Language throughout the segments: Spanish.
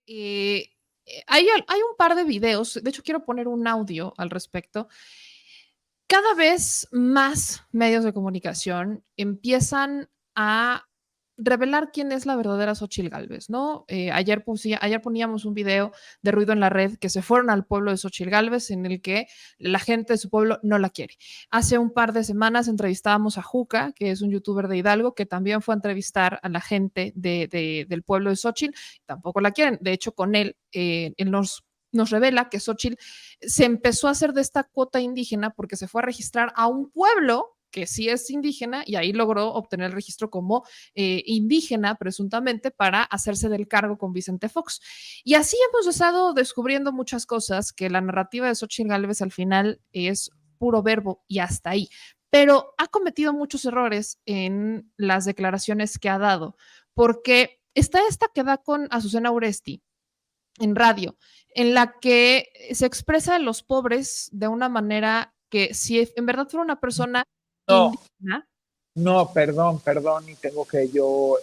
eh, hay un par de videos, de hecho quiero poner un audio al respecto. Cada vez más medios de comunicación empiezan a revelar quién es la verdadera Xóchitl Gálvez, ¿no? Ayer poníamos un video de Ruido en la Red que se fueron al pueblo de Xóchitl Gálvez en el que la gente de su pueblo no la quiere. Hace un par de semanas entrevistábamos a Juca, que es un youtuber de Hidalgo, que también fue a entrevistar a la gente del pueblo de Xóchitl, tampoco la quieren. De hecho, con él, él nos revela que Xóchitl se empezó a hacer de esta cuota indígena porque se fue a registrar a un pueblo que sí es indígena y ahí logró obtener el registro como indígena presuntamente para hacerse del cargo con Vicente Fox. Y así hemos estado descubriendo muchas cosas, que la narrativa de Xochitl Gálvez al final es puro verbo y hasta ahí. Pero ha cometido muchos errores en las declaraciones que ha dado, porque está esta que da con Azucena Uresti en radio, en la que se expresa a los pobres de una manera que si en verdad fuera una persona No, indígena. no, perdón, y tengo que yo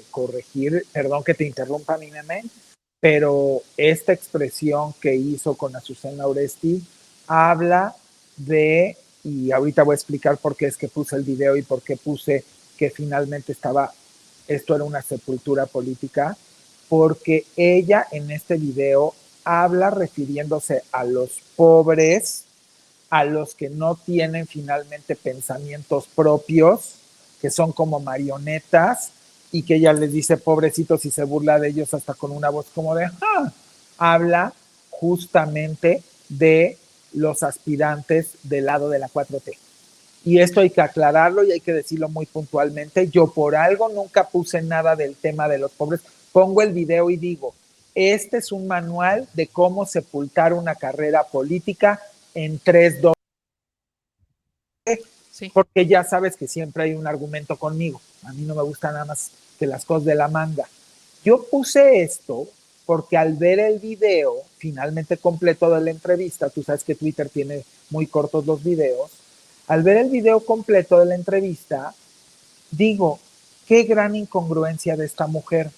corregir, perdón que te interrumpa, mi nene, pero esta expresión que hizo con Azucena Oresti habla de, y ahorita voy a explicar por qué es que puse el video y por qué puse que finalmente esto era una sepultura política, porque ella en este video habla refiriéndose a los pobres, a los que no tienen finalmente pensamientos propios, que son como marionetas, y que ella les dice pobrecitos y se burla de ellos hasta con una voz como de ¡ah! Habla justamente de los aspirantes del lado de la 4T. Y esto hay que aclararlo y hay que decirlo muy puntualmente. Yo por algo nunca puse nada del tema de los pobres. Pongo el video y digo, este es un manual de cómo sepultar una carrera política en 3-2, Sí. porque ya sabes que siempre hay un argumento conmigo. A mí no me gusta nada más que las cosas de la manga. Yo puse esto porque al ver el video finalmente completo de la entrevista, tú sabes que Twitter tiene muy cortos los videos, al ver el video completo de la entrevista, digo, qué gran incongruencia de esta mujer.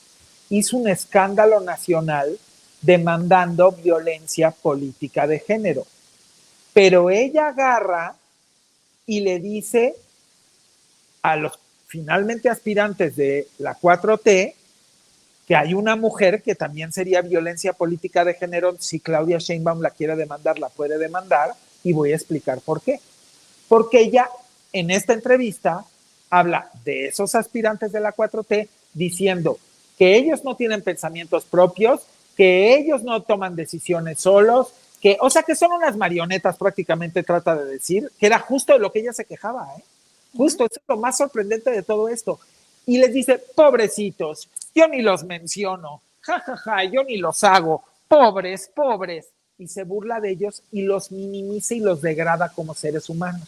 Hizo un escándalo nacional demandando violencia política de género, pero ella agarra y le dice a los finalmente aspirantes de la 4T que hay una mujer que también sería violencia política de género. Si Claudia Sheinbaum la quiere demandar, la puede demandar, y voy a explicar por qué. Porque ella en esta entrevista habla de esos aspirantes de la 4T diciendo que ellos no tienen pensamientos propios, que ellos no toman decisiones solos, que, o sea, que son unas marionetas, prácticamente trata de decir, que era justo de lo que ella se quejaba, ¿eh? Justo, eso es lo más sorprendente de todo esto. Y les dice, pobrecitos, yo ni los menciono, jajaja, ja, ja, yo ni los hago, pobres, pobres. Y se burla de ellos y los minimiza y los degrada como seres humanos.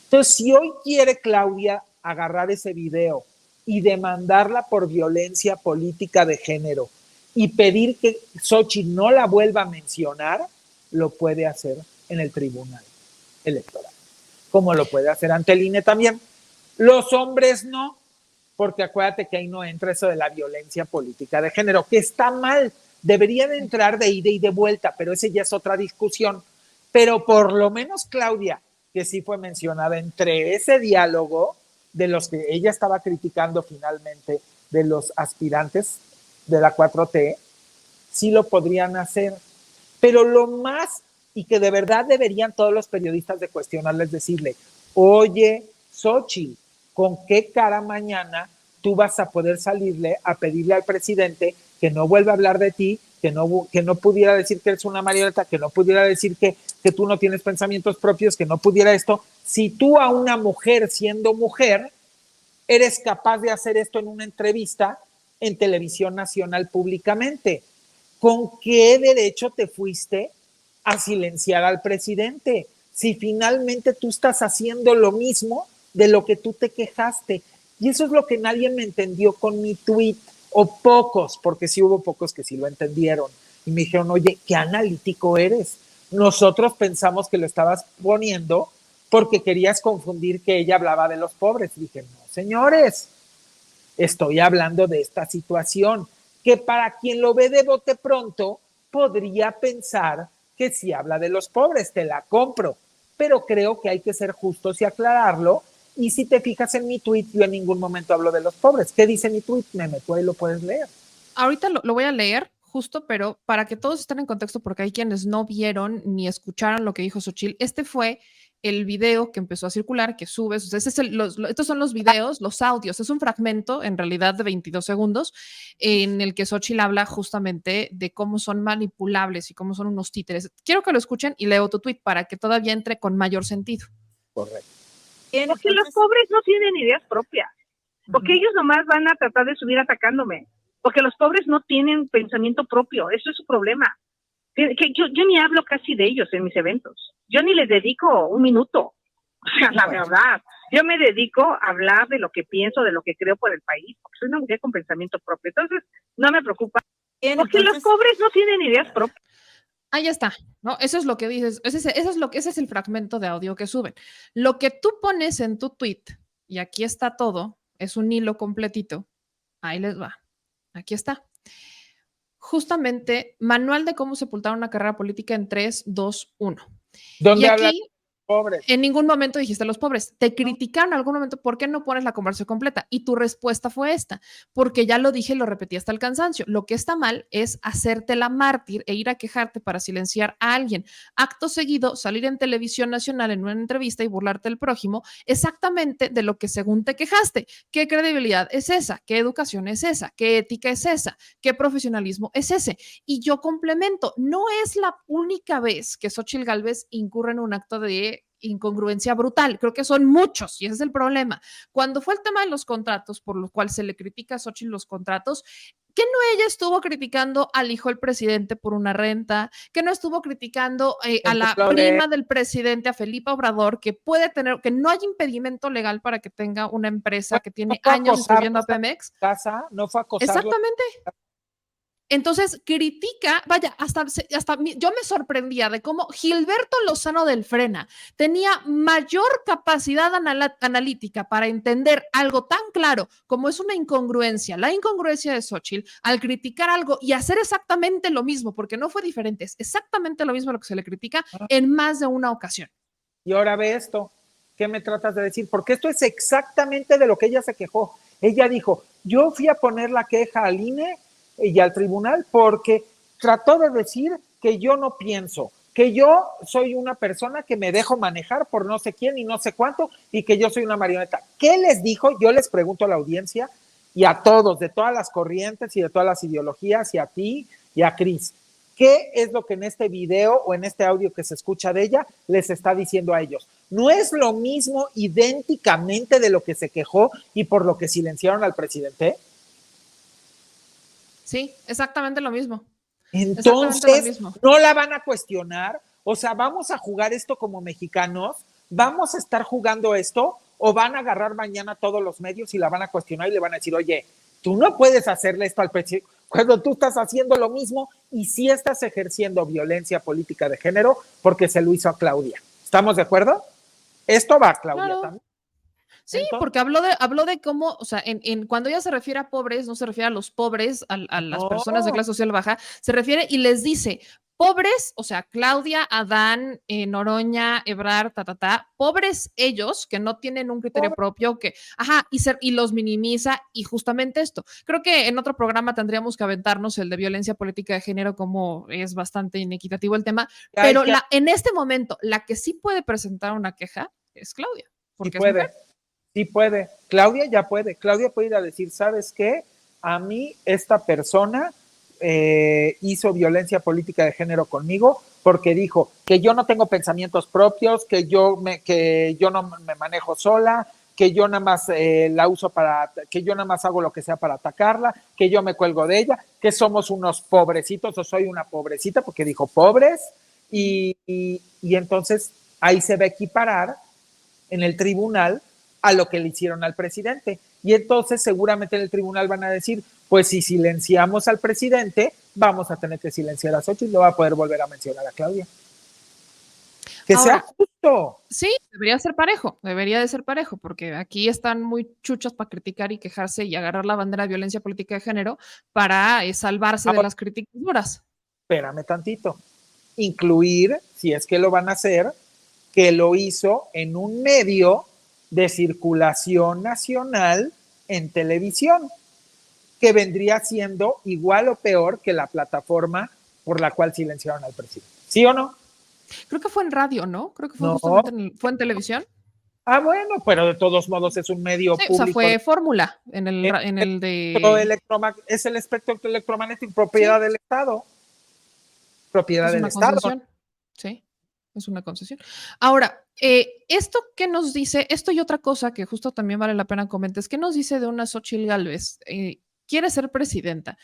Entonces, si hoy quiere Claudia agarrar ese video y demandarla por violencia política de género y pedir que Xochitl no la vuelva a mencionar, lo puede hacer en el tribunal electoral, como lo puede hacer ante el INE también. Los hombres no, porque acuérdate que ahí no entra eso de la violencia política de género, que está mal, debería de entrar de ida y de vuelta, pero ese ya es otra discusión. Pero por lo menos Claudia, que sí fue mencionada entre ese diálogo de los que ella estaba criticando finalmente, de los aspirantes de la 4T, sí lo podrían hacer. Pero lo más, y que de verdad deberían todos los periodistas de cuestionarles, decirle, oye, Xochitl, ¿con qué cara mañana tú vas a poder salirle a pedirle al presidente que no vuelva a hablar de ti, que no pudiera decir que eres una marioneta, que no pudiera decir que tú no tienes pensamientos propios, que no pudiera esto? Si tú a una mujer siendo mujer eres capaz de hacer esto en una entrevista en televisión nacional públicamente, ¿con qué derecho te fuiste a silenciar al presidente? Si finalmente tú estás haciendo lo mismo de lo que tú te quejaste. Y eso es lo que nadie me entendió con mi tweet, o pocos, porque sí hubo pocos que sí lo entendieron. Y me dijeron, oye, qué analítico eres. Nosotros pensamos que lo estabas poniendo porque querías confundir que ella hablaba de los pobres. Y dije, no, señores, estoy hablando de esta situación. que para quien lo ve de bote pronto podría pensar que sí habla de los pobres, te la compro, pero creo que hay que ser justos y aclararlo. Y si te fijas en mi tweet, yo en ningún momento hablo de los pobres. ¿Qué dice mi tweet? Me meto ahí, lo puedes leer. Ahorita lo voy a leer justo, pero para que todos estén en contexto, porque hay quienes no vieron ni escucharon lo que dijo Xochitl, este fue el video que empezó a circular, que subes, o sea, estos son los videos, los audios, es un fragmento en realidad de 22 segundos en el que Xochitl habla justamente de cómo son manipulables y cómo son unos títeres. Quiero que lo escuchen y leo tu tweet para que todavía entre con mayor sentido. Correcto. Bien, porque entonces, los pobres no tienen ideas propias, porque ellos nomás van a tratar de subir atacándome, porque los pobres no tienen pensamiento propio, eso es su problema. Que yo ni hablo casi de ellos en mis eventos, yo ni les dedico un minuto, o sea, la verdad, yo me dedico a hablar de lo que pienso, de lo que creo por el país, porque soy una mujer con pensamiento propio, entonces no me preocupa, bien, porque entonces, los pobres no tienen ideas propias. Ahí está, ¿no? Eso es lo que dices, ese es el fragmento de audio que suben. Lo que tú pones en tu tweet, y aquí está todo, es un hilo completito, ahí les va, aquí está. Justamente, manual de cómo sepultar una carrera política en 3, 2, 1. ¿Dónde habla pobres? En ningún momento dijiste los pobres. Te criticaron en algún momento, ¿por qué no pones la conversación completa? Y tu respuesta fue esta, porque ya lo dije y lo repetí hasta el cansancio. Lo que está mal es hacerte la mártir e ir a quejarte para silenciar a alguien. Acto seguido, salir en televisión nacional en una entrevista y burlarte del prójimo exactamente de lo que según te quejaste. ¿Qué credibilidad es esa? ¿Qué educación es esa? ¿Qué ética es esa? ¿Qué profesionalismo es ese? Y yo complemento, no es la única vez que Xochitl Gálvez incurre en un acto de incongruencia brutal. Creo que son muchos y ese es el problema. Cuando fue el tema de los contratos, por lo cual se le critica a Xochitl los contratos, que no ella estuvo criticando al hijo del presidente por una renta, que no estuvo criticando a la prima del presidente, a Felipa Obrador, que puede tener, que no hay impedimento legal para que tenga una empresa que tiene años distribuyendo a Pemex. Casa, no fue acosarlo. Exactamente. Entonces critica, vaya, hasta yo me sorprendía de cómo Gilberto Lozano del Frena tenía mayor capacidad analítica para entender algo tan claro como es una incongruencia, la incongruencia de Xochitl, al criticar algo y hacer exactamente lo mismo, porque no fue diferente, es exactamente lo mismo lo que se le critica en más de una ocasión. Y ahora ve esto, ¿qué me tratas de decir? Porque esto es exactamente de lo que ella se quejó. Ella dijo, yo fui a poner la queja al INE y al tribunal porque trató de decir que yo no pienso, que yo soy una persona que me dejo manejar por no sé quién y no sé cuánto y que yo soy una marioneta. ¿Qué les dijo? Yo les pregunto a la audiencia y a todos, de todas las corrientes y de todas las ideologías y a ti y a Cris. ¿Qué es lo que en este video o en este audio que se escucha de ella les está diciendo a ellos? No es lo mismo idénticamente de lo que se quejó y por lo que silenciaron al presidente. Sí, exactamente lo mismo. Entonces, no la van a cuestionar. O sea, vamos a jugar esto como mexicanos, vamos a estar jugando esto, o van a agarrar mañana todos los medios y la van a cuestionar y le van a decir, oye, tú no puedes hacerle esto al presidente cuando tú estás haciendo lo mismo y sí estás ejerciendo violencia política de género porque se lo hizo a Claudia. ¿Estamos de acuerdo? Esto va a Claudia claro. también. Sí, entonces, porque habló de cómo, o sea, cuando ella se refiere a pobres, no se refiere a los pobres, a las personas de clase social baja, se refiere y les dice, pobres, o sea, Claudia, Adán, Noroña, Ebrard, pobres ellos que no tienen un criterio propio, que, y los minimiza, y justamente esto. Creo que en otro programa tendríamos que aventarnos el de violencia política de género, como es bastante inequitativo el tema, pero en este momento, la que sí puede presentar una queja es Claudia, porque sí es mujer. Sí puede, Claudia ya puede, Claudia puede ir a decir, ¿sabes qué? A mí esta persona hizo violencia política de género conmigo porque dijo que yo no tengo pensamientos propios, que yo no me manejo sola, que yo nada más la uso que yo nada más hago lo que sea para atacarla, que yo me cuelgo de ella, que somos unos pobrecitos o soy una pobrecita porque dijo pobres y entonces ahí se va a equiparar en el tribunal a lo que le hicieron al presidente. Y entonces seguramente en el tribunal van a decir, pues si silenciamos al presidente, vamos a tener que silenciar a Xochitl y no va a poder volver a mencionar a Claudia. Que ahora, sea justo. punto. Sí, debería de ser parejo, porque aquí están muy chuchos para criticar y quejarse y agarrar la bandera de violencia política de género para salvarse de Ahora, las críticas duras. espérame tantito. Incluir, si es que lo van a hacer, que lo hizo en un medio de circulación nacional en televisión, que vendría siendo igual o peor que la plataforma por la cual silenciaron al presidente. ¿Sí o no? Creo que fue en radio, ¿no? Creo que fue No. justamente fue en televisión. Ah, bueno, pero de todos modos es un medio Sí, o sea, público. fue Fórmula en el de... Es el espectro electromagnético, Sí, propiedad del Estado. Propiedad es del una Estado. concesión. Sí, es una concesión. Ahora, esto que nos dice, esto y otra cosa que justo también vale la pena comentar, es que nos dice de una Xóchitl Gálvez, quiere ser presidenta.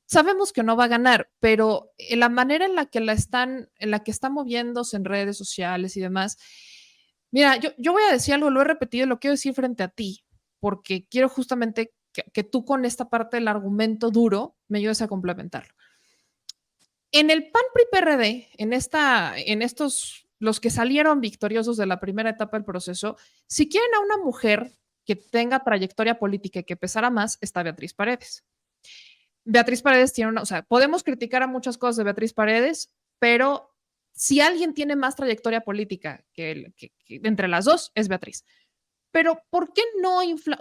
Sabemos que no va a ganar, pero la manera en la que en la que está moviéndose en redes sociales y demás, mira, yo voy a decir algo, lo he repetido, lo quiero decir frente a ti, porque quiero justamente que tú con esta parte del argumento duro me ayudes a complementarlo. En el PAN PRI PRD, en estos, los que salieron victoriosos de la primera etapa del proceso, si quieren a una mujer que tenga trayectoria política y que pesara más, está Beatriz Paredes. Beatriz Paredes tiene o sea, podemos criticar a muchas cosas de Beatriz Paredes, pero si alguien tiene más trayectoria política que entre las dos, es Beatriz. Pero ¿por qué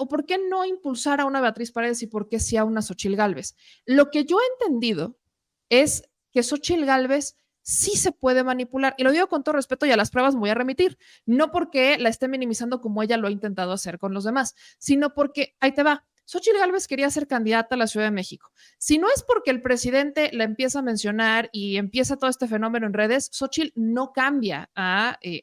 por qué no impulsar a una Beatriz Paredes y por qué sí a una Xóchitl Gálvez? Lo que yo he entendido es que Xóchitl Gálvez sí se puede manipular, y lo digo con todo respeto y a las pruebas me voy a remitir, no porque la esté minimizando como ella lo ha intentado hacer con los demás, sino porque, ahí te va, Xóchitl Gálvez quería ser candidata a la Ciudad de México. Si no es porque el presidente la empieza a mencionar y empieza todo este fenómeno en redes, Xóchitl no cambia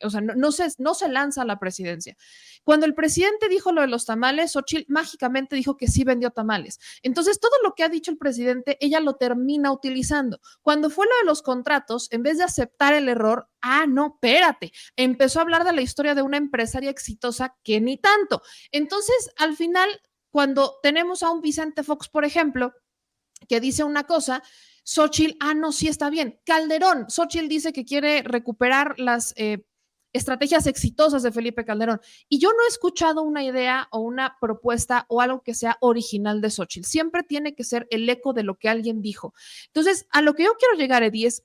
o sea, no se lanza a la presidencia. Cuando el presidente dijo lo de los tamales, Xóchitl mágicamente dijo que sí vendió tamales. Entonces, todo lo que ha dicho el presidente, ella lo termina utilizando. Cuando fue lo de los contratos, en vez de aceptar el error, no, espérate, empezó a hablar de la historia de una empresaria exitosa que ni tanto. Entonces, al final, cuando tenemos a un Vicente Fox, por ejemplo, que dice una cosa, Xóchitl, no, sí está bien. Calderón, Xóchitl dice que quiere recuperar las estrategias exitosas de Felipe Calderón. Y yo no he escuchado una idea o una propuesta o algo que sea original de Xóchitl. Siempre tiene que ser el eco de lo que alguien dijo. Entonces, a lo que yo quiero llegar, Eddie, es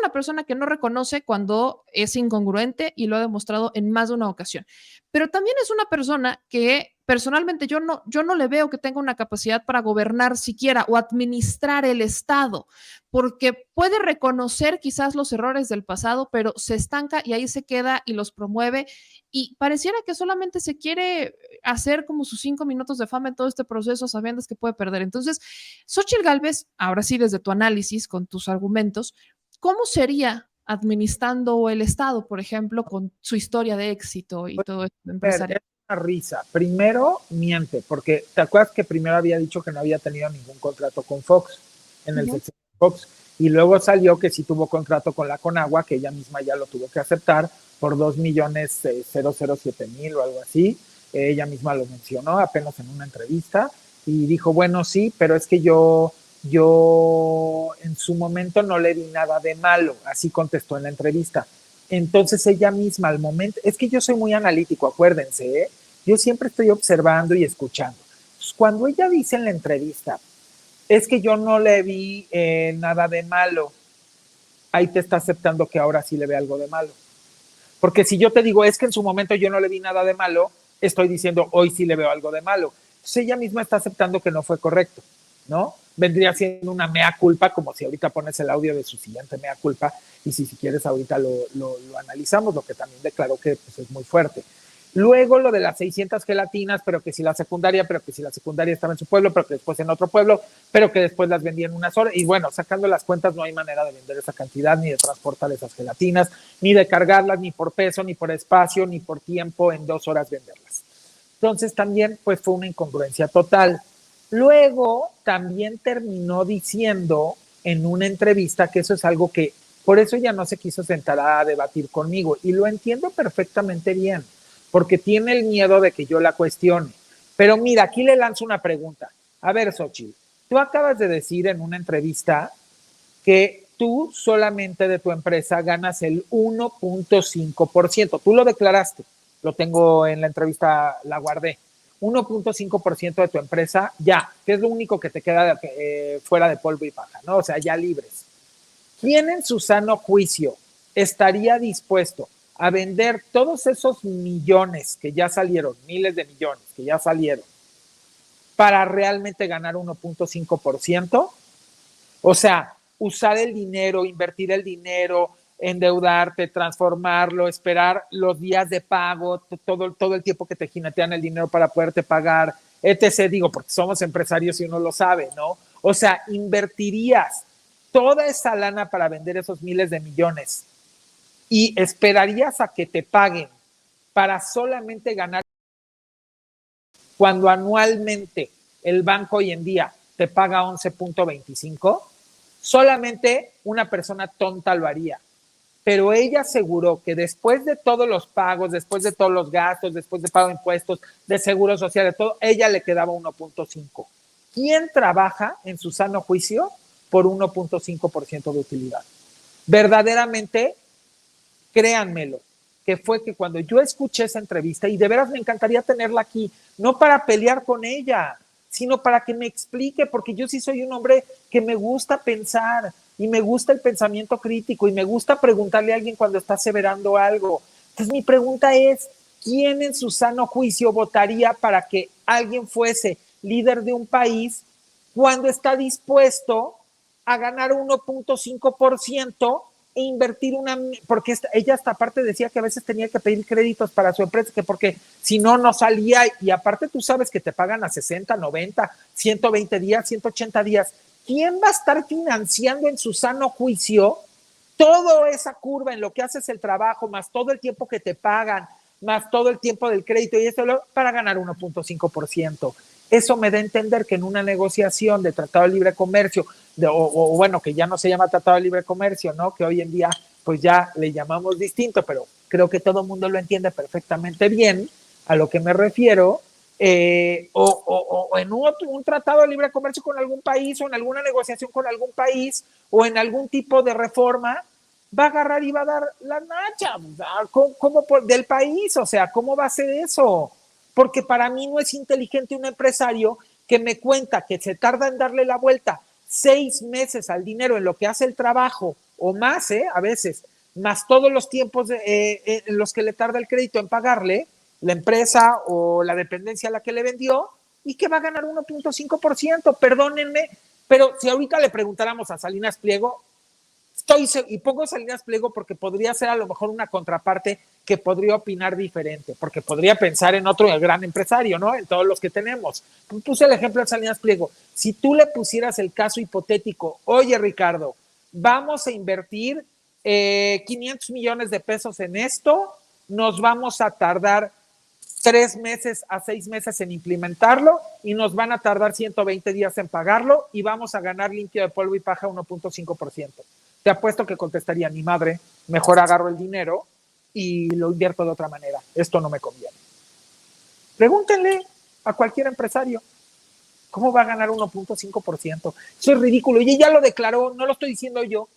una persona que no reconoce cuando es incongruente y lo ha demostrado en más de una ocasión. Pero también es una persona que personalmente yo no le veo que tenga una capacidad para gobernar siquiera o administrar el Estado, porque puede reconocer quizás los errores del pasado, pero se estanca y ahí se queda y los promueve y pareciera que solamente se quiere hacer como sus 5 minutos de fama en todo este proceso sabiendo que puede perder. Entonces, Xóchitl Gálvez, ahora sí desde tu análisis, con tus argumentos, ¿cómo sería administrando el Estado, por ejemplo, con su historia de éxito y todo esto empresarial? Es una risa. Primero, miente, porque ¿te acuerdas que primero había dicho que no había tenido ningún contrato con Fox, en el sexenio de Fox? Y luego salió que sí tuvo contrato con la Conagua, que ella misma ya lo tuvo que aceptar por 2,007,000 o algo así. Ella misma lo mencionó apenas en una entrevista y dijo, bueno, sí, pero es que yo en su momento no le vi nada de malo, así contestó en la entrevista. Entonces ella misma al momento, es que yo soy muy analítico, acuérdense, ¿eh? Yo siempre estoy observando y escuchando. Pues cuando ella dice en la entrevista, es que yo no le vi nada de malo, ahí te está aceptando que ahora sí le ve algo de malo. Porque si yo te digo, es que en su momento yo no le vi nada de malo, estoy diciendo, hoy sí le veo algo de malo. Entonces ella misma está aceptando que no fue correcto, ¿no? Vendría siendo una mea culpa, como si ahorita pones el audio de su siguiente mea culpa, y si quieres ahorita lo analizamos, lo que también declaró que pues, es muy fuerte. Luego lo de las 600 gelatinas, pero que si la secundaria estaba en su pueblo, pero que después en otro pueblo, pero que después las vendían unas horas. Y bueno, sacando las cuentas, no hay manera de vender esa cantidad, ni de transportar esas gelatinas, ni de cargarlas, ni por peso, ni por espacio, ni por tiempo, en 2 horas venderlas. Entonces también pues fue una incongruencia total. Luego también terminó diciendo en una entrevista que eso es algo que, por eso ella no se quiso sentar a debatir conmigo, y lo entiendo perfectamente bien, porque tiene el miedo de que yo la cuestione. Pero mira, aquí le lanzo una pregunta. A ver, Xóchitl, tú acabas de decir en una entrevista que tú solamente de tu empresa ganas el 1.5%. Tú lo declaraste, lo tengo en la entrevista, la guardé. 1.5% de tu empresa, ya, que es lo único que te queda fuera de polvo y paja, ¿no? O sea, ya libres. ¿Quién en su sano juicio estaría dispuesto a vender todos esos millones que ya salieron, miles de millones que ya salieron, para realmente ganar 1.5%? O sea, usar el dinero, invertir el dinero, endeudarte, transformarlo, esperar los días de pago, todo el tiempo que te jinetean el dinero para poderte pagar, etc. Digo, porque somos empresarios y uno lo sabe, ¿no? O sea, invertirías toda esa lana para vender esos miles de millones y esperarías a que te paguen para solamente ganar cuando anualmente el banco hoy en día te paga 11.25. Solamente una persona tonta lo haría. Pero ella aseguró que después de todos los pagos, después de todos los gastos, después de pago de impuestos, de seguro social, de todo, ella le quedaba 1.5. ¿Quién trabaja en su sano juicio por 1.5% de utilidad? Verdaderamente, créanmelo, que fue que cuando yo escuché esa entrevista, y de veras me encantaría tenerla aquí, no para pelear con ella, sino para que me explique, porque yo sí soy un hombre que me gusta pensar y me gusta el pensamiento crítico y me gusta preguntarle a alguien cuando está aseverando algo. Entonces mi pregunta es, ¿quién en su sano juicio votaría para que alguien fuese líder de un país cuando está dispuesto a ganar 1.5% e invertir porque ella hasta aparte decía que a veces tenía que pedir créditos para su empresa, que porque si no, no salía, y aparte tú sabes que te pagan a 60, 90, 120 días, 180 días. ¿Quién va a estar financiando en su sano juicio toda esa curva en lo que haces el trabajo, más todo el tiempo que te pagan, más todo el tiempo del crédito y esto para ganar 1.5%? Eso me da a entender que en una negociación de tratado de libre comercio, o bueno, que ya no se llama tratado de libre comercio, ¿no? Que hoy en día pues ya le llamamos distinto, pero creo que todo el mundo lo entiende perfectamente bien a lo que me refiero, o en un tratado de libre comercio con algún país, o en alguna negociación con algún país, o en algún tipo de reforma, va a agarrar y va a dar la nacha, ¿cómo del país? O sea, ¿cómo va a ser eso? Porque para mí no es inteligente un empresario que me cuenta que se tarda en darle la vuelta 6 meses al dinero en lo que hace el trabajo, o más, a veces, más todos los tiempos en los que le tarda el crédito en pagarle, la empresa o la dependencia a la que le vendió, y que va a ganar 1.5%. Perdónenme, pero si ahorita le preguntáramos a Salinas Pliego, y pongo Salinas Pliego porque podría ser a lo mejor una contraparte que podría opinar diferente, porque podría pensar en otro gran empresario, ¿no? En todos los que tenemos. Puse el ejemplo de Salinas Pliego. Si tú le pusieras el caso hipotético, oye, Ricardo, vamos a invertir 500 millones de pesos en esto, nos vamos a tardar 3 meses a 6 meses en implementarlo y nos van a tardar 120 días en pagarlo y vamos a ganar limpio de polvo y paja 1.5%. Te apuesto que contestaría, mi madre, mejor agarro el dinero y lo invierto de otra manera. Esto no me conviene. Pregúntenle a cualquier empresario, ¿cómo va a ganar 1.5%? Eso es ridículo. Y ella lo declaró, no lo estoy diciendo yo.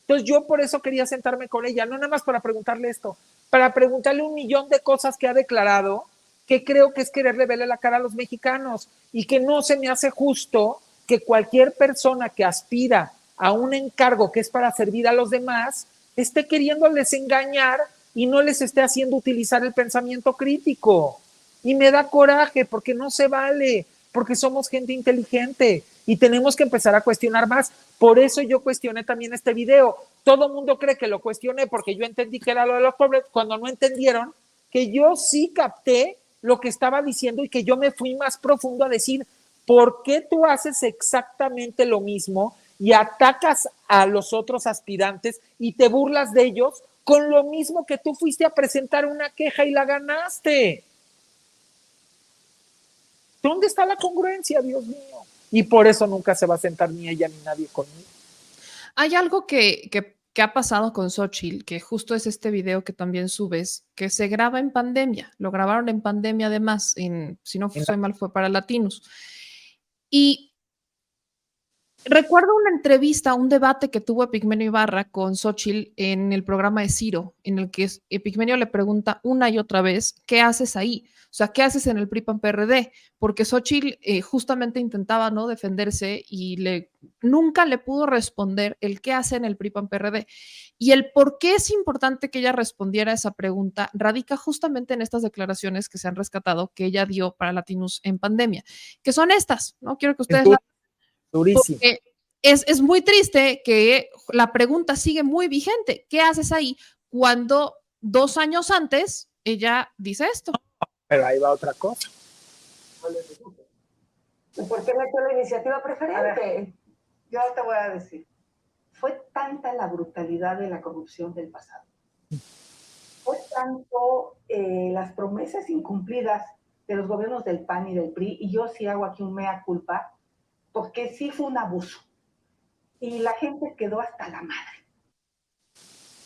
Entonces yo por eso quería sentarme con ella, no nada más para preguntarle esto, para preguntarle 1,000,000 de cosas que ha declarado, que creo que es quererle verle la cara a los mexicanos, y que no se me hace justo que cualquier persona que aspira a un encargo que es para servir a los demás, esté queriéndoles engañar y no les esté haciendo utilizar el pensamiento crítico. Y me da coraje porque no se vale, porque somos gente inteligente y tenemos que empezar a cuestionar más. Por eso yo cuestioné también este video. Todo el mundo cree que lo cuestioné porque yo entendí que era lo de los pobres, cuando no entendieron que yo sí capté lo que estaba diciendo y que yo me fui más profundo a decir, ¿por qué tú haces exactamente lo mismo y atacas a los otros aspirantes y te burlas de ellos con lo mismo que tú fuiste a presentar una queja y la ganaste? ¿Dónde está la congruencia, Dios mío? Y por eso nunca se va a sentar ni ella ni nadie conmigo. Hay algo que ha pasado con Xóchitl, que justo es este video que también subes, que se graba en pandemia. Lo grabaron en pandemia además, si no soy mal, fue para Latinos. Y Recuerdo una entrevista, un debate que tuvo Epigmenio Ibarra con Xóchitl en el programa de Ciro, en el que Epigmenio le pregunta una y otra vez, ¿qué haces ahí? O sea, ¿qué haces en el PRI-PAN-PRD? Porque Xóchitl justamente intentaba, ¿no?, defenderse y nunca le pudo responder el qué hace en el PRI-PAN-PRD. Y el por qué es importante que ella respondiera a esa pregunta radica justamente en estas declaraciones que se han rescatado que ella dio para Latinus en pandemia, que son estas, ¿no? Quiero que ustedes durísimo. porque es muy triste que la pregunta sigue muy vigente. ¿Qué haces ahí cuando 2 años antes ella dice esto? Pero ahí va otra cosa. ¿Por qué metió la iniciativa preferente? Yo te voy a decir, fue tanta la brutalidad de la corrupción del pasado, fue tanto las promesas incumplidas de los gobiernos del PAN y del PRI, y yo sí hago aquí un mea culpa, porque sí fue un abuso, y la gente quedó hasta la madre.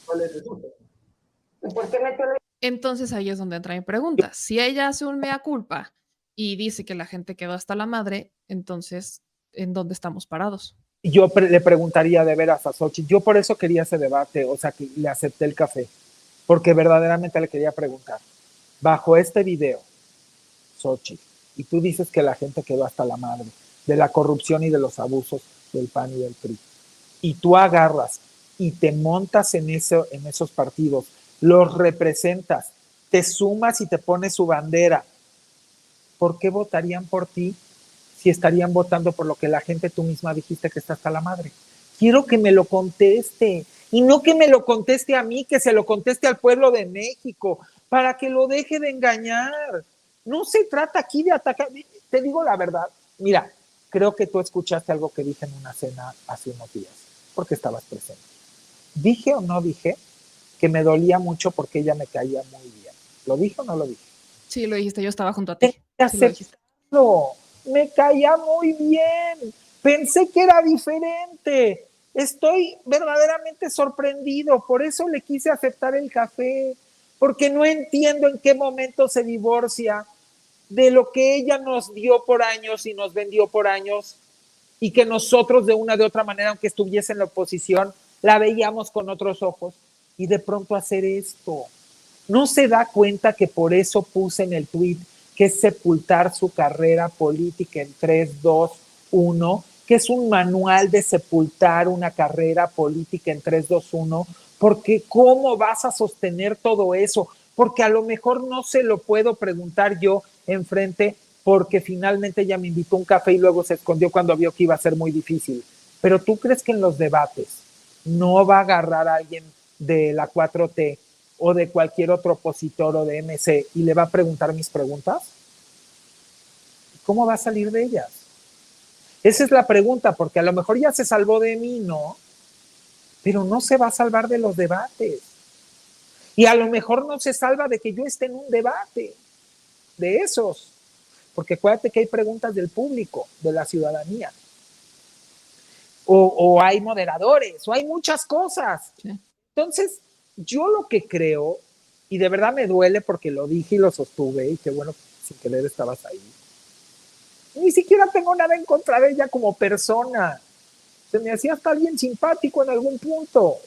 ¿Cuál es el resultado? ¿Por qué metió la... Entonces ahí es donde entra mi pregunta. Si ella hace un mea culpa y dice que la gente quedó hasta la madre, entonces, ¿en dónde estamos parados? Yo le preguntaría de veras a Xóchitl, yo por eso quería ese debate, o sea, que le acepté el café, porque verdaderamente le quería preguntar, bajo este video, Xóchitl, y tú dices que la gente quedó hasta la madre de la corrupción y de los abusos del PAN y del PRI, y tú agarras y te montas en esos partidos, los representas, te sumas y te pones su bandera, ¿por qué votarían por ti si estarían votando por lo que la gente tú misma dijiste que está hasta la madre? Quiero que me lo conteste, y no que me lo conteste a mí, que se lo conteste al pueblo de México, para que lo deje de engañar. No se trata aquí de atacar, te digo la verdad, mira, creo que tú escuchaste algo que dije en una cena hace unos días, porque estabas presente. ¿Dije o no dije que me dolía mucho porque ella me caía muy bien? ¿Lo dije o no lo dije? Sí, lo dijiste, yo estaba junto a ti. Aceptarlo. Me caía muy bien. Pensé que era diferente. Estoy verdaderamente sorprendido. Por eso le quise aceptar el café. Porque no entiendo en qué momento se divorcia de lo que ella nos dio por años y nos vendió por años, y que nosotros de una de otra manera, aunque estuviese en la oposición, la veíamos con otros ojos, y de pronto hacer esto. ¿No se da cuenta que por eso puse en el tweet que es sepultar su carrera política en 3, 2, 1, que es un manual de sepultar una carrera política en 3, 2, 1? Porque ¿cómo vas a sostener todo eso? Porque a lo mejor no se lo puedo preguntar yo enfrente, porque finalmente ella me invitó a un café y luego se escondió cuando vio que iba a ser muy difícil. Pero ¿tú crees que en los debates no va a agarrar a alguien de la 4T o de cualquier otro opositor o de MC y le va a preguntar mis preguntas? ¿Cómo va a salir de ellas? Esa es la pregunta, porque a lo mejor ya se salvó de mí, ¿no? Pero no se va a salvar de los debates. Y a lo mejor no se salva de que yo esté en un debate de esos, porque acuérdate que hay preguntas del público, de la ciudadanía, o hay moderadores, o hay muchas cosas. Sí. Entonces, yo lo que creo, y de verdad me duele porque lo dije y lo sostuve, y que bueno, sin querer estabas ahí, ni siquiera tengo nada en contra de ella como persona, se me hacía hasta alguien simpático en algún punto,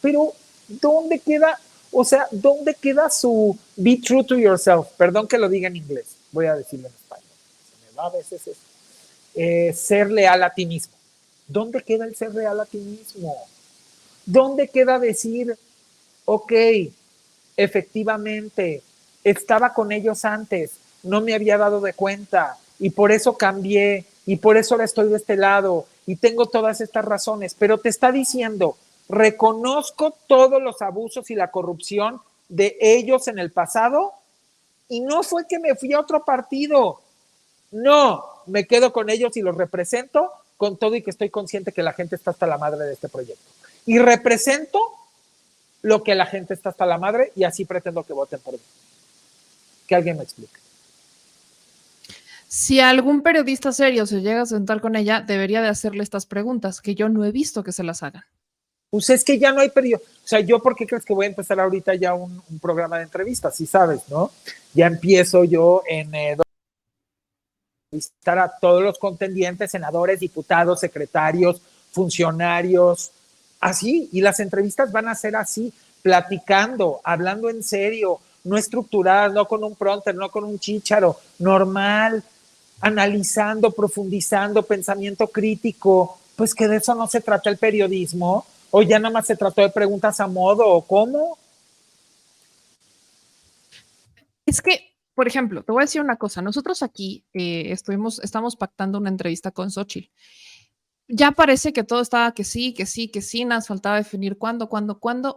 pero ¿dónde queda, o sea, dónde queda su be true to yourself? Perdón que lo diga en inglés, voy a decirlo en español, se me va a veces eso. Ser leal a ti mismo. ¿Dónde queda el ser leal a ti mismo? ¿Dónde queda decir, ok, efectivamente, estaba con ellos antes, no me había dado de cuenta y por eso cambié y por eso ahora estoy de este lado y tengo todas estas razones, pero te está diciendo, reconozco todos los abusos y la corrupción de ellos en el pasado y no fue que me fui a otro partido, no, me quedo con ellos y los represento con todo y que estoy consciente que la gente está hasta la madre de este proyecto. Y represento lo que la gente está hasta la madre y así pretendo que voten por mí. Que alguien me explique. Si algún periodista serio se llega a sentar con ella, debería de hacerle estas preguntas, que yo no he visto que se las hagan. Pues es que ya no hay periodista. O sea, ¿yo por qué crees que voy a empezar ahorita ya un programa de entrevistas? Sí sabes, ¿no? Ya empiezo yo en... entrevistar a todos los contendientes, senadores, diputados, secretarios, funcionarios, así, y las entrevistas van a ser así, platicando, hablando en serio, no estructuradas, no con un prompter, no con un chícharo, normal, analizando, profundizando, pensamiento crítico, pues que de eso no se trata el periodismo, o ya nada más se trató de preguntas a modo, o cómo. Es que, por ejemplo, te voy a decir una cosa, nosotros aquí estamos pactando una entrevista con Xochitl. Ya parece que todo estaba que sí, nos faltaba definir cuándo,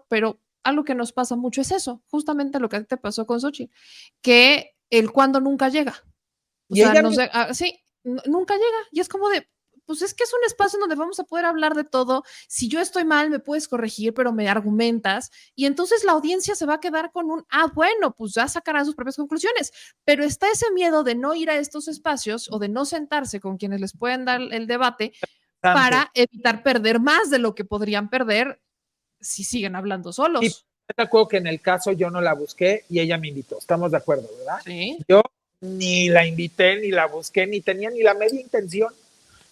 pero algo que nos pasa mucho es eso, justamente lo que a ti te pasó con Xochitl, que el cuándo nunca llega. O Y sea, ella sí, nunca llega. Y es como de, pues es que es un espacio donde vamos a poder hablar de todo. Si yo estoy mal, me puedes corregir, pero me argumentas. Y entonces la audiencia se va a quedar con bueno, pues ya sacarán sus propias conclusiones. Pero está ese miedo de no ir a estos espacios o de no sentarse con quienes les pueden dar el debate para evitar perder más de lo que podrían perder si siguen hablando solos. Y te acuerdo que en el caso yo no la busqué y ella me invitó. Estamos de acuerdo, ¿verdad? Sí. Yo ni la invité, ni la busqué, ni tenía ni la media intención.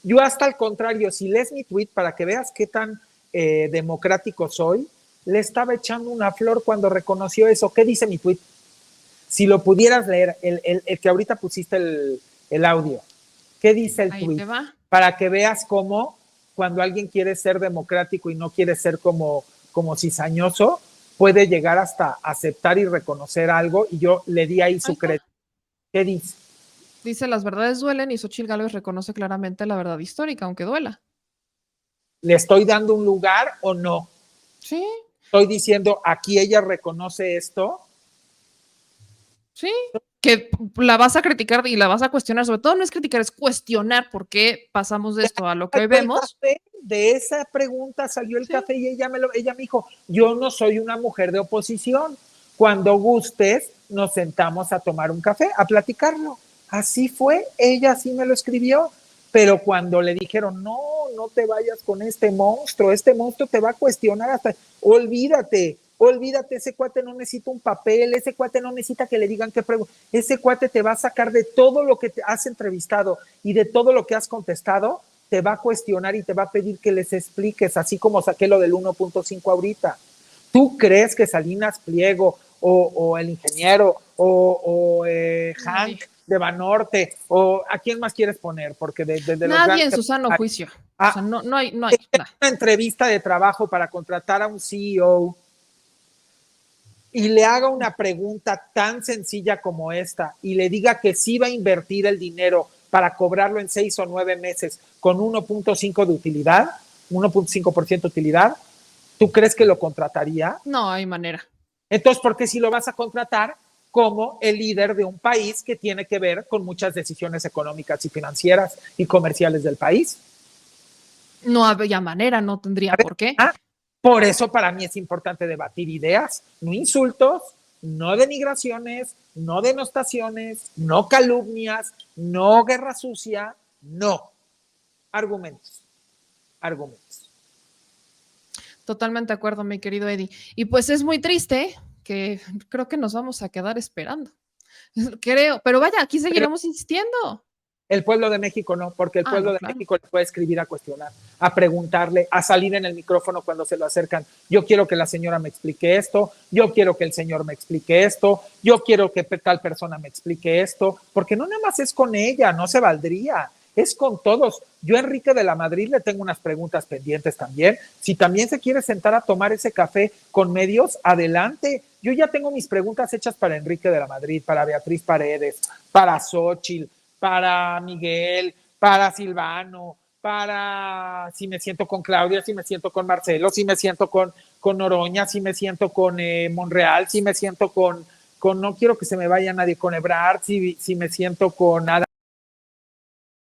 Yo hasta al contrario, si lees mi tweet para que veas qué tan democrático soy, le estaba echando una flor cuando reconoció eso. ¿Qué dice mi tweet? Si lo pudieras leer, el que ahorita pusiste el audio. ¿Qué dice el Ahí tweet? te va. Para que veas cómo cuando alguien quiere ser democrático y no quiere ser como cizañoso, puede llegar hasta aceptar y reconocer algo, y yo le di ahí su crédito. ¿Qué dice? Dice, las verdades duelen y Xochitl Gálvez reconoce claramente la verdad histórica, aunque duela. ¿Le estoy dando un lugar o no? Sí. Estoy diciendo, aquí ella reconoce esto. Sí, que la vas a criticar y la vas a cuestionar, sobre todo no es criticar, es cuestionar por qué pasamos de esto a lo que hoy vemos. De esa pregunta salió el café y ella me dijo, yo no soy una mujer de oposición, cuando gustes nos sentamos a tomar un café, a platicarlo. Así fue, ella así me lo escribió, pero cuando le dijeron, no te vayas con este monstruo te va a cuestionar hasta, olvídate, ese cuate no necesita un papel, ese cuate no necesita que le digan qué pregunta, ese cuate te va a sacar de todo lo que te has entrevistado y de todo lo que has contestado, te va a cuestionar y te va a pedir que les expliques, así como saqué lo del 1.5 ahorita. ¿Tú crees que Salinas Pliego o el ingeniero o Hank de Banorte o a quién más quieres poner? Porque de nadie en su sano juicio. O sea, no hay una entrevista de trabajo para contratar a un CEO y le haga una pregunta tan sencilla como esta y le diga que sí va a invertir el dinero para cobrarlo en 6 o 9 meses con 1.5 de utilidad, 1.5% de utilidad, ¿tú crees que lo contrataría? No hay manera. Entonces, ¿por qué si lo vas a contratar como el líder de un país que tiene que ver con muchas decisiones económicas y financieras y comerciales del país? No había manera, no tendría por qué. Por eso para mí es importante debatir ideas, no insultos, no denigraciones, no denostaciones, no calumnias, no guerra sucia, no. Argumentos. Totalmente de acuerdo, mi querido Eddie. Y pues es muy triste que creo que nos vamos a quedar esperando. Creo, pero vaya, aquí seguiremos insistiendo. El pueblo de México no, porque el pueblo de México le puede escribir a cuestionar, a preguntarle, a salir en el micrófono cuando se lo acercan. Yo quiero que la señora me explique esto, yo quiero que el señor me explique esto, yo quiero que tal persona me explique esto, porque no nada más es con ella, no se valdría, es con todos. Yo a Enrique de la Madrid le tengo unas preguntas pendientes también. Si también se quiere sentar a tomar ese café con medios, adelante. Yo ya tengo mis preguntas hechas para Enrique de la Madrid, para Beatriz Paredes, para Xochitl, para Miguel, para Silvano, para si me siento con Claudia, si me siento con Marcelo, si me siento con Noroña, si me siento con Monreal, si me siento con no quiero que se me vaya nadie, con Ebrard, si me siento con nada.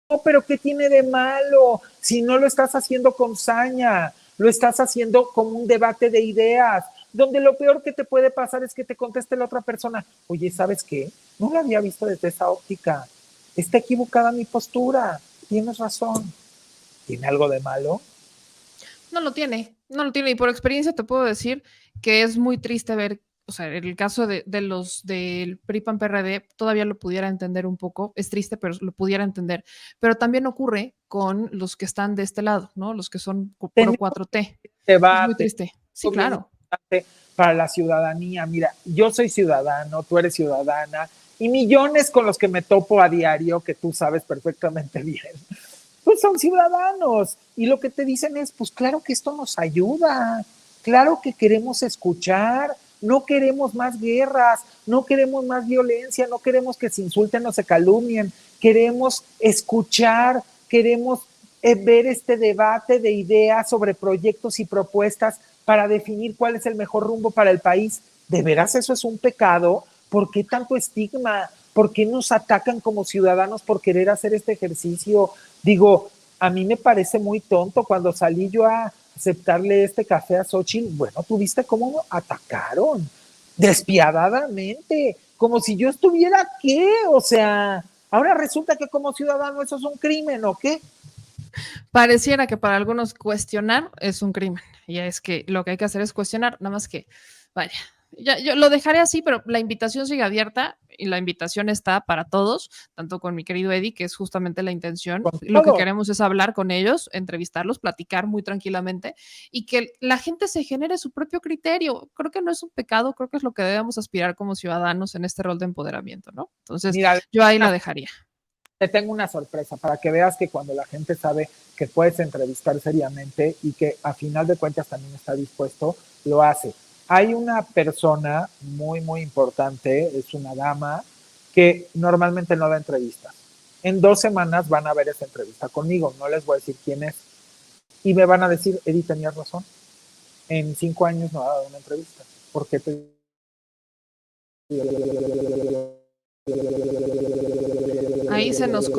No, pero ¿qué tiene de malo? Si no lo estás haciendo con saña, lo estás haciendo como un debate de ideas, donde lo peor que te puede pasar es que te conteste la otra persona, oye, ¿sabes qué? No lo había visto desde esa óptica. Está equivocada mi postura, tienes razón. ¿Tiene algo de malo? No lo tiene, y por experiencia te puedo decir que es muy triste ver o sea, en el caso de los del PRI-PAN-PRD, todavía lo pudiera entender un poco, es triste, pero lo pudiera entender, pero también ocurre con los que están de este lado, ¿no? Los que son pro Tenemos 4T. Es muy debate triste. Sí, bien claro. importante para la ciudadanía. Mira, yo soy ciudadano, tú eres ciudadana, y millones con los que me topo a diario, que tú sabes perfectamente bien, pues son ciudadanos. Y lo que te dicen es, pues claro que esto nos ayuda, claro que queremos escuchar, no queremos más guerras, no queremos más violencia, no queremos que se insulten o se calumnien, queremos escuchar, queremos ver este debate de ideas sobre proyectos y propuestas para definir cuál es el mejor rumbo para el país. ¿De veras eso es un pecado? ¿Por qué tanto estigma? ¿Por qué nos atacan como ciudadanos por querer hacer este ejercicio? Digo, a mí me parece muy tonto cuando salí yo a aceptarle este café a Xochitl. Bueno, ¿tú viste cómo atacaron? Despiadadamente, como si yo estuviera, ¿qué? O sea, ahora resulta que como ciudadano eso es un crimen, ¿o qué? Pareciera que para algunos cuestionar es un crimen. Y es que lo que hay que hacer es cuestionar, nada más que, vaya, ya, yo lo dejaré así, pero la invitación sigue abierta y la invitación está para todos, tanto con mi querido Eddie, que es justamente la intención. Con Lo que todo. queremos es hablar con ellos, entrevistarlos, platicar muy tranquilamente y que la gente se genere su propio criterio. Creo que no es un pecado, creo que es lo que debemos aspirar como ciudadanos en este rol de empoderamiento, ¿no? Entonces, Mira, yo ahí la dejaría. te tengo una sorpresa para que veas que cuando la gente sabe que puedes entrevistar seriamente y que a final de cuentas también está dispuesto, lo hace. Hay una persona muy, muy importante, es una dama, que normalmente no da entrevistas. En 2 semanas van a ver esa entrevista conmigo, no les voy a decir quién es. Y me van a decir, Edith, tenías razón, en 5 años no ha dado una entrevista. ¿Por qué te... Ahí se nos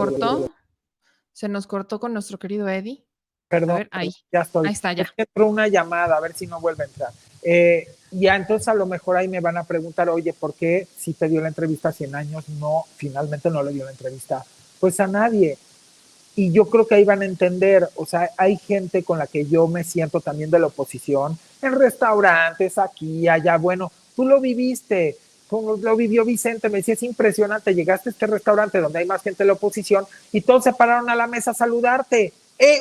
cortó con nuestro querido Eddie. A Perdón, ver, ahí. ya estoy. Ahí está, Es ya. que entró una llamada, a ver si no vuelve a entrar. Ya, entonces a lo mejor ahí me van a preguntar, oye, ¿por qué si te dio la entrevista 100 años, no, finalmente no le dio la entrevista? Pues a nadie. Y yo creo que ahí van a entender, o sea, hay gente con la que yo me siento también de la oposición, en restaurantes, aquí, allá, bueno, tú lo viviste, como lo vivió Vicente, me decía, es impresionante, llegaste a este restaurante donde hay más gente de la oposición y todos se pararon a la mesa a saludarte.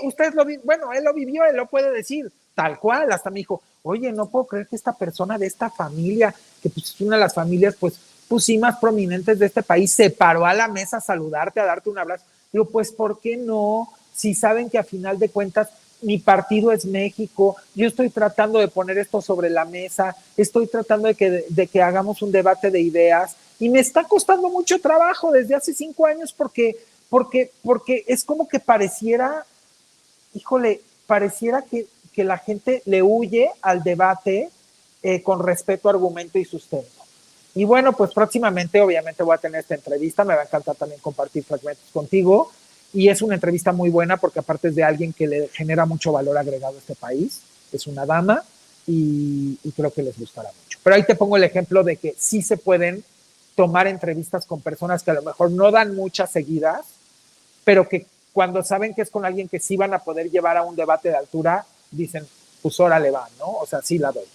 Ustedes lo vi, bueno, él lo vivió, él lo puede decir, tal cual, hasta me dijo, oye, no puedo creer que esta persona de esta familia, que pues es una de las familias, pues sí, más prominentes de este país, se paró a la mesa a saludarte, a darte un abrazo. Digo, pues, ¿por qué no? Si saben que a final de cuentas mi partido es México, yo estoy tratando de poner esto sobre la mesa, estoy tratando de que hagamos un debate de ideas y me está costando mucho trabajo desde hace 5 años porque es como que pareciera, híjole, pareciera que la gente le huye al debate con respeto, argumento y sustento. Y bueno, pues próximamente obviamente voy a tener esta entrevista, me va a encantar también compartir fragmentos contigo y es una entrevista muy buena porque aparte es de alguien que le genera mucho valor agregado a este país, es una dama y creo que les gustará mucho. Pero ahí te pongo el ejemplo de que sí se pueden tomar entrevistas con personas que a lo mejor no dan muchas seguidas, pero que cuando saben que es con alguien que sí van a poder llevar a un debate de altura, dicen, pues órale va, ¿no? O sea, sí la doy.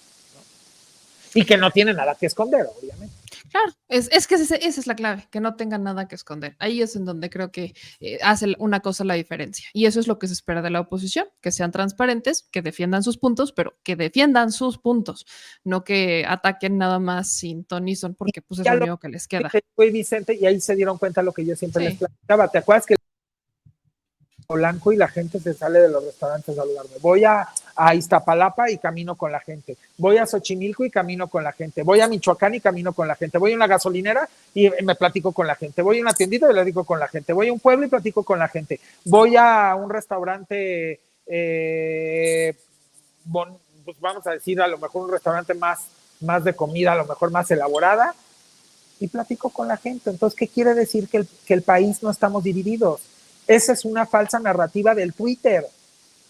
Y que no tiene nada que esconder, obviamente. Claro, es que esa es la clave, que no tengan nada que esconder. Ahí es en donde creo que hace una cosa la diferencia. Y eso es lo que se espera de la oposición, que sean transparentes, que defiendan sus puntos, pero que defiendan sus puntos, no que ataquen nada más sin ton ni son, porque pues es lo único que les queda. Fue Vicente y ahí se dieron cuenta lo que yo siempre les platicaba. ¿Te acuerdas que blanco y la gente se sale de los restaurantes a saludarme? Voy a Iztapalapa y camino con la gente. Voy a Xochimilco y camino con la gente. Voy a Michoacán y camino con la gente. Voy a una gasolinera y me platico con la gente. Voy a una tiendita y platico con la gente. Voy a un pueblo y platico con la gente. Voy a un restaurante, pues vamos a decir, a lo mejor un restaurante más de comida, a lo mejor más elaborada, y platico con la gente. Entonces, ¿qué quiere decir? Que el país no estamos divididos. Esa es una falsa narrativa del Twitter.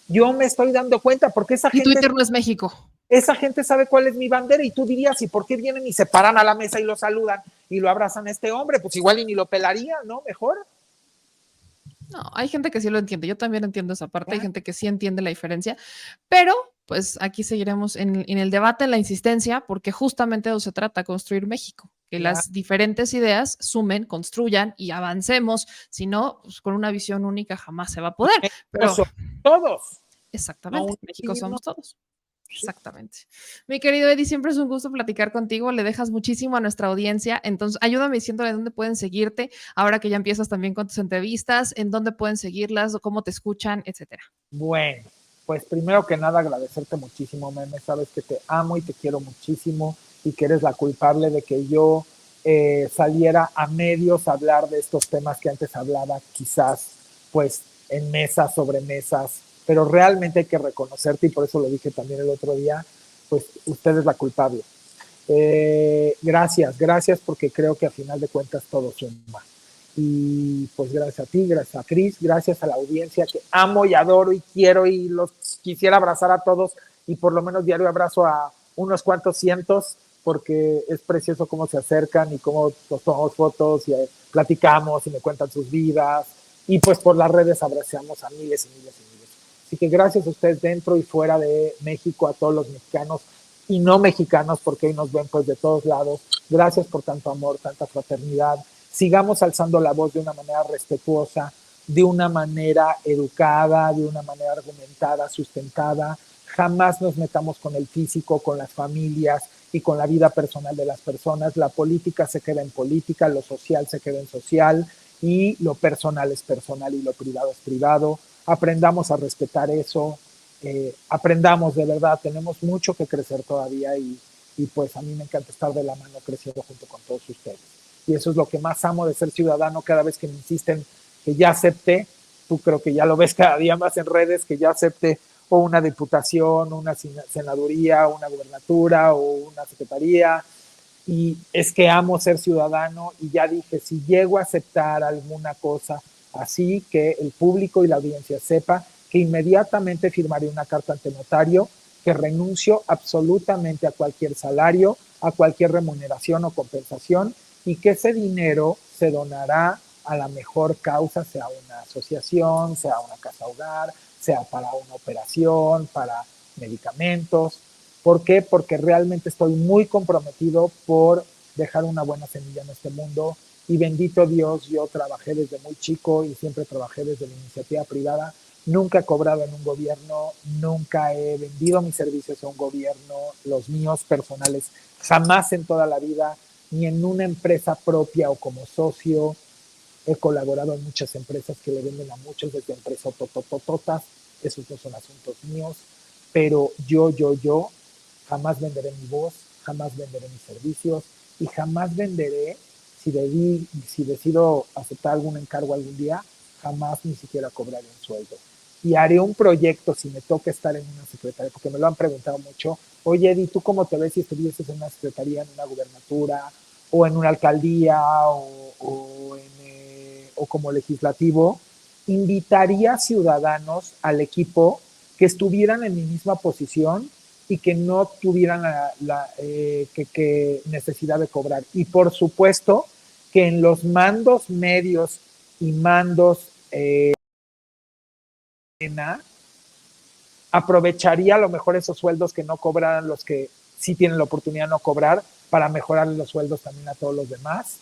Yo me estoy dando cuenta porque esa gente... Twitter no es México. Esa gente sabe cuál es mi bandera y tú dirías, ¿y por qué vienen y se paran a la mesa y lo saludan y lo abrazan a este hombre? Pues igual y ni lo pelaría, ¿no? Mejor. No, hay gente que sí lo entiende. Yo también entiendo esa parte. Hay gente que sí entiende la diferencia, pero pues aquí seguiremos en el debate, en la insistencia, porque justamente de eso se trata, construir México, que las diferentes ideas sumen, construyan y avancemos, si no, pues con una visión única jamás se va a poder. Pero todos. exactamente, México somos todos. Exactamente. Mi querido Eddie, siempre es un gusto platicar contigo, le dejas muchísimo a nuestra audiencia, entonces ayúdame diciéndole dónde pueden seguirte, ahora que ya empiezas también con tus entrevistas, en dónde pueden seguirlas, o cómo te escuchan, etcétera. Bueno, pues primero que nada agradecerte muchísimo, Meme, sabes que te amo y te quiero muchísimo y que eres la culpable de que yo saliera a medios a hablar de estos temas que antes hablaba quizás pues en mesas, sobre mesas, pero realmente hay que reconocerte y por eso lo dije también el otro día, pues usted es la culpable. Gracias porque creo que a final de cuentas todo suma. Y pues gracias a ti, gracias a Cris, gracias a la audiencia que amo y adoro y quiero y los quisiera abrazar a todos y por lo menos diario abrazo a unos cuantos cientos porque es precioso cómo se acercan y cómo nos tomamos fotos y platicamos y me cuentan sus vidas y pues por las redes abrazamos a miles y miles y miles. Así que gracias a ustedes dentro y fuera de México, a todos los mexicanos y no mexicanos, porque hoy nos ven pues de todos lados. Gracias por tanto amor, tanta fraternidad. Sigamos alzando la voz de una manera respetuosa, de una manera educada, de una manera argumentada, sustentada. Jamás nos metamos con el físico, con las familias y con la vida personal de las personas. La política se queda en política, lo social se queda en social y lo personal es personal y lo privado es privado. Aprendamos a respetar eso, aprendamos de verdad, tenemos mucho que crecer todavía y pues a mí me encanta estar de la mano creciendo junto con todos ustedes. Y eso es lo que más amo de ser ciudadano, cada vez que me insisten que ya acepte, tú creo que ya lo ves cada día más en redes, que ya acepte o una diputación, una senaduría, una gubernatura o una secretaría, y es que amo ser ciudadano y ya dije, si llego a aceptar alguna cosa así, que el público y la audiencia sepa que inmediatamente firmaré una carta ante notario que renuncio absolutamente a cualquier salario, a cualquier remuneración o compensación y que ese dinero se donará a la mejor causa, sea una asociación, sea una casa hogar, sea para una operación, para medicamentos. ¿Por qué? Porque realmente estoy muy comprometido por dejar una buena semilla en este mundo y bendito Dios, yo trabajé desde muy chico y siempre trabajé desde la iniciativa privada. Nunca he cobrado en un gobierno, nunca he vendido mis servicios a un gobierno, los míos personales, jamás en toda la vida, ni en una empresa propia o como socio. He colaborado en muchas empresas que le venden a muchos desde empresas tototototas, esos no son asuntos míos, pero yo jamás venderé mi voz, jamás venderé mis servicios y jamás venderé, si decido aceptar algún encargo algún día, jamás ni siquiera cobraré un sueldo. Y haré un proyecto si me toca estar en una secretaría, porque me lo han preguntado mucho. Oye, Eddie, ¿tú cómo te ves si estuvieses en una secretaría, en una gubernatura, o en una alcaldía, o como legislativo? Invitaría ciudadanos al equipo que estuvieran en mi misma posición y que no tuvieran que necesidad de cobrar. Y por supuesto que en los mandos medios y mandos aprovecharía a lo mejor esos sueldos que no cobraran los que sí tienen la oportunidad de no cobrar para mejorar los sueldos también a todos los demás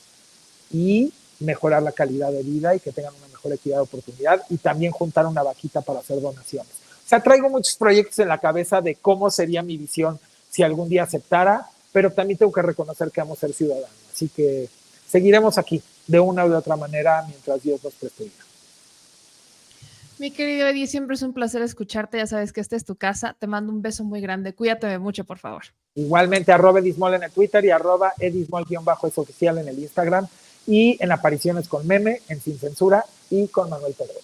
y mejorar la calidad de vida y que tengan una mejor equidad de oportunidad y también juntar una vaquita para hacer donaciones. O sea, traigo muchos proyectos en la cabeza de cómo sería mi visión si algún día aceptara, pero también tengo que reconocer que amo ser ciudadano. Así que seguiremos aquí de una u de otra manera mientras Dios nos preste vida. Mi querido Eddie, siempre es un placer escucharte. Ya sabes que esta es tu casa. Te mando un beso muy grande. Cuídate mucho, por favor. Igualmente, @edismol en el Twitter y @edismol_es oficial en el Instagram y en apariciones con Meme, en Sin Censura y con Manuel Pedro.